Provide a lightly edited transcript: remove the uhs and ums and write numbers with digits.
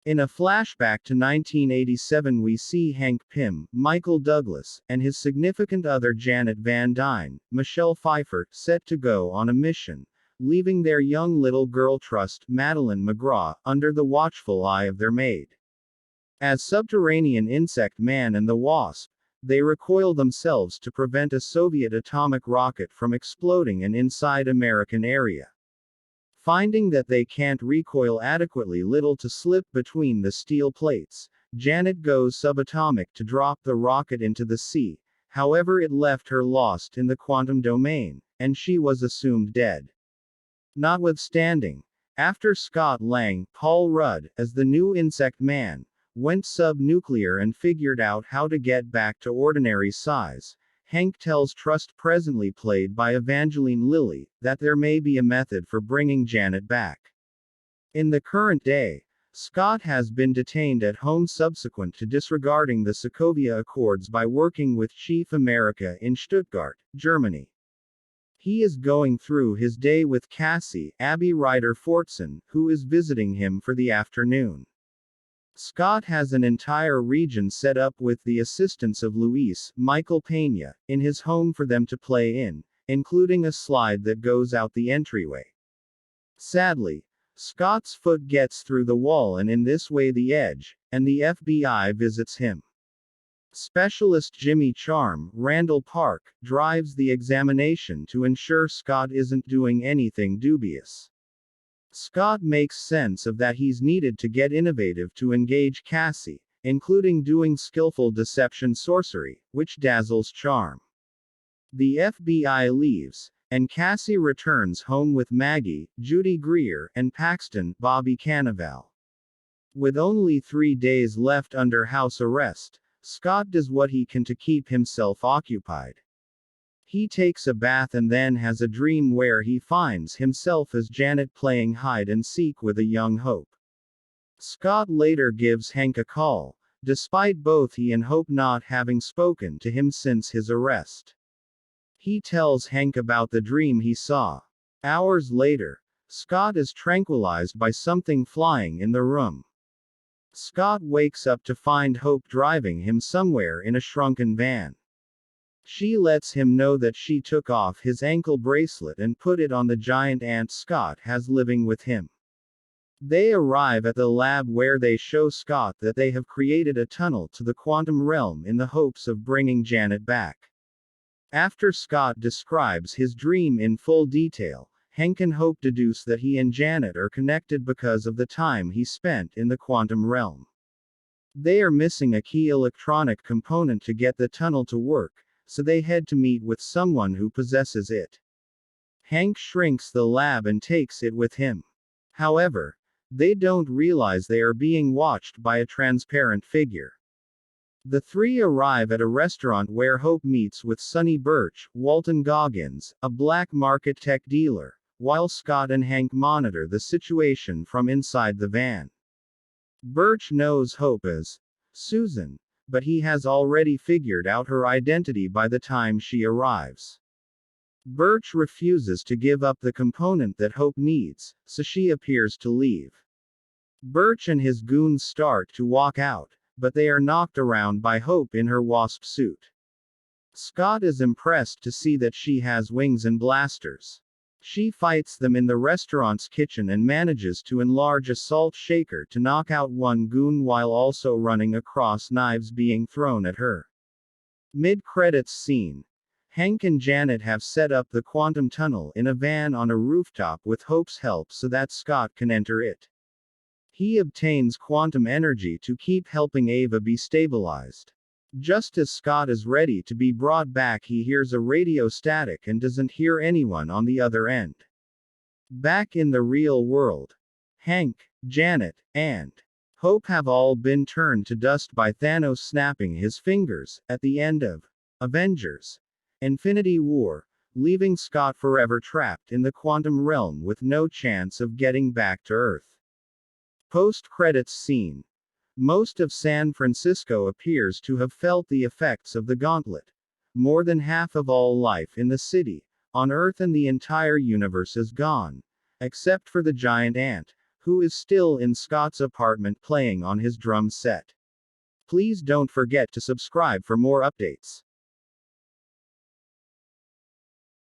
In a flashback to 1987 we see Hank Pym, Michael Douglas, and his significant other Janet Van Dyne, Michelle Pfeiffer, set to go on a mission, leaving their young little girl trust, Madeline McGraw, under the watchful eye of their maid. As subterranean insect man and the Wasp, they recoil themselves to prevent a Soviet atomic rocket from exploding an inside American area. Finding that they can't recoil adequately, little to slip between the steel plates, Janet goes subatomic to drop the rocket into the sea. However, it left her lost in the quantum domain, and she was assumed dead. Notwithstanding, after Scott Lang, Paul Rudd, as the new Insect Man, went sub-nuclear and figured out how to get back to ordinary size, Hank tells Trust, presently played by Evangeline Lilly, that there may be a method for bringing Janet back. In the current day, Scott has been detained at home subsequent to disregarding the Sokovia Accords by working with Chief America in Stuttgart, Germany. He is going through his day with Cassie, Abby Ryder Fortson, who is visiting him for the afternoon. Scott has an entire region set up with the assistance of Luis, Michael Pena, in his home for them to play in, including a slide that goes out the entryway. Sadly, Scott's foot gets through the wall and in this way the edge, and the FBI visits him. Specialist Jimmy Charm, Randall Park, drives the examination to ensure Scott isn't doing anything dubious. Scott makes sense of that he's needed to get innovative to engage Cassie, including doing skillful deception sorcery, which dazzles Charm. The FBI leaves, and Cassie returns home with Maggie, Judy Greer, and Paxton, Bobby Cannavale. With only 3 days left under house arrest, Scott does what he can to keep himself occupied. He takes a bath and then has a dream where he finds himself as Janet playing hide and seek with a young Hope. Scott later gives Hank a call, despite both he and Hope not having spoken to him since his arrest. He tells Hank about the dream he saw. Hours later, Scott is tranquilized by something flying in the room. Scott wakes up to find Hope driving him somewhere in a shrunken van. She lets him know that she took off his ankle bracelet and put it on the giant ant Scott has living with him. They arrive at the lab where they show Scott that they have created a tunnel to the quantum realm in the hopes of bringing Janet back. After Scott describes his dream in full detail, Hank and Hope deduce that he and Janet are connected because of the time he spent in the quantum realm. They are missing a key electronic component to get the tunnel to work, so they head to meet with someone who possesses it. Hank shrinks the lab and takes it with him. However, they don't realize they are being watched by a transparent figure. The three arrive at a restaurant where Hope meets with Sonny Birch, Walton Goggins, a black market tech dealer, while Scott and Hank monitor the situation from inside the van. Birch knows Hope as Susan, but he has already figured out her identity by the time she arrives. Birch refuses to give up the component that Hope needs, so she appears to leave. Birch and his goons start to walk out, but they are knocked around by Hope in her Wasp suit. Scott is impressed to see that she has wings and blasters. She fights them in the restaurant's kitchen and manages to enlarge a salt shaker to knock out one goon while also running across knives being thrown at her. Mid-credits scene. Hank and Janet have set up the quantum tunnel in a van on a rooftop with Hope's help so that Scott can enter it. He obtains quantum energy to keep helping Ava be stabilized. Just as Scott is ready to be brought back, he hears a radio static and doesn't hear anyone on the other end. Back in the real world, Hank, Janet, and Hope have all been turned to dust by Thanos snapping his fingers at the end of Avengers: Infinity War, leaving Scott forever trapped in the quantum realm with no chance of getting back to Earth. Post-credits scene. Most of San Francisco appears to have felt the effects of the gauntlet. More than half of all life in the city, on Earth and the entire universe is gone, except for the giant ant, who is still in Scott's apartment playing on his drum set. Please don't forget to subscribe for more updates.